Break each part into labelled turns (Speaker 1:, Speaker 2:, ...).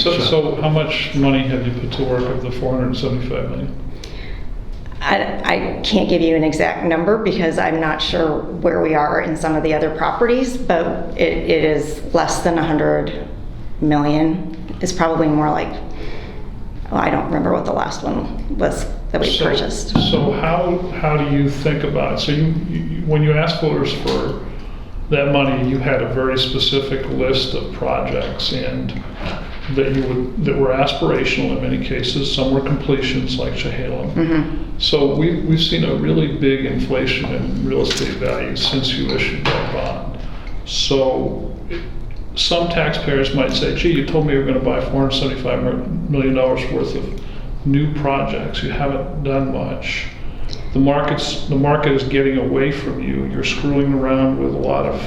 Speaker 1: So how much money have you put to work of the 475 million?
Speaker 2: I can't give you an exact number because I'm not sure where we are in some of the other properties, but it is less than 100 million. It's probably more like, I don't remember what the last one was that we purchased.
Speaker 1: So how do you think about it? So you when you asked voters for that money, you had a very specific list of projects and that were aspirational in many cases. Some were completions like Chehalem.
Speaker 2: Mm-hmm.
Speaker 1: So we've seen a really big inflation in real estate values since you issued that bond. So some taxpayers might say, gee, you told me you were going to buy $475 million worth of new projects. You haven't done much. The market is getting away from you. You're screwing around with a lot of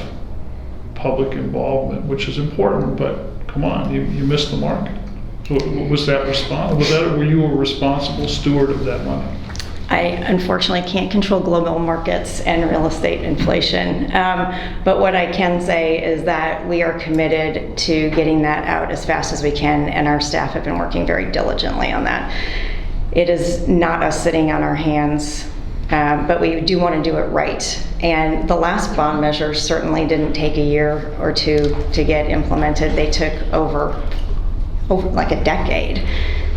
Speaker 1: public involvement, which is important, but come on, you missed the market. Was that were you a responsible steward of that money?
Speaker 2: I unfortunately can't control global markets and real estate inflation, but what I can say is that we are committed to getting that out as fast as we can, and our staff have been working very diligently on that. It is not us sitting on our hands, but we do want to do it right. And the last bond measures certainly didn't take a year or two to get implemented. They took over like a decade.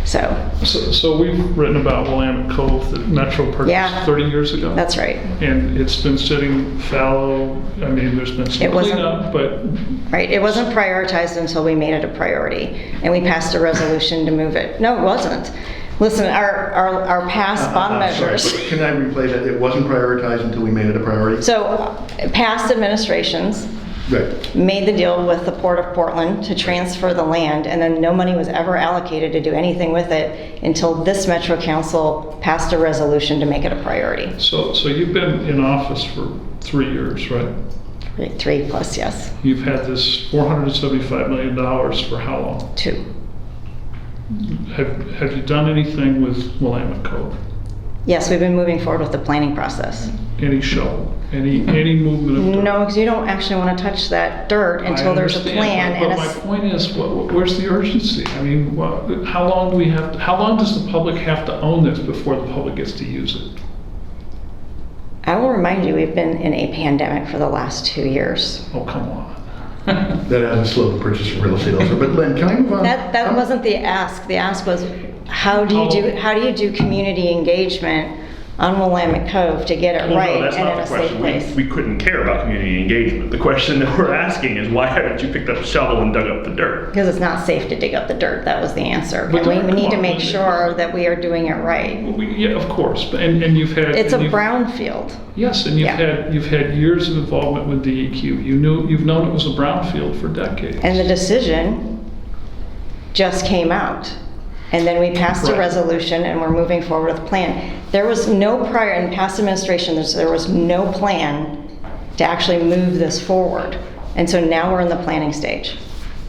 Speaker 2: So
Speaker 1: we've written about Willamette Cove that Metro purchased 30 years ago.
Speaker 2: That's right.
Speaker 1: And it's been sitting fallow. I mean, there's been some cleanup, but...
Speaker 2: Right, it wasn't prioritized until we made it a priority. And we passed a resolution to move it. No, it wasn't. Listen, our past bond measures...
Speaker 3: Sorry, can I replay that? It wasn't prioritized until we made it a priority?
Speaker 2: So, past administrations made the deal with the Port of Portland to transfer the land, and then no money was ever allocated to do anything with it until this Metro Council passed a resolution to make it a priority.
Speaker 1: So you've been in office for 3 years, right?
Speaker 2: 3 plus, yes.
Speaker 1: You've had this $475 million for how long?
Speaker 2: 2.
Speaker 1: Have you done anything with Willamette Cove?
Speaker 2: Yes, we've been moving forward with the planning process.
Speaker 1: Any shovel? Any movement of dirt?
Speaker 2: No, because you don't actually want to touch that dirt until there's a plan.
Speaker 1: But my point is, where's the urgency? I mean, how long does the public have to own this before the public gets to use it?
Speaker 2: I will remind you, we've been in a pandemic for the last 2 years.
Speaker 1: Oh, come on.
Speaker 3: That hasn't slowed the purchase of real estate elsewhere. But Lynn, can I move on?
Speaker 2: That wasn't the ask. The ask was, how do you do community engagement on Willamette Cove to get it right
Speaker 4: that's
Speaker 2: and
Speaker 4: not
Speaker 2: in
Speaker 4: the
Speaker 2: a safe
Speaker 4: question.
Speaker 2: place?
Speaker 4: We couldn't care about community engagement. The question that we're asking is, why haven't you picked up a shovel and dug up the dirt?
Speaker 2: Because it's not safe to dig up the dirt. That was the answer.
Speaker 1: But
Speaker 2: And we need to make sure that we are doing it right.
Speaker 1: Yeah, of course. And you've had...
Speaker 2: It's a brownfield.
Speaker 1: Yes, and you've had years of involvement with DEQ. You've known it was a brownfield for decades.
Speaker 2: And the decision just came out. And then we passed a resolution and we're moving forward with a plan. There was no prior, in past administrations, there was no plan to actually move this forward. And so now we're in the planning stage.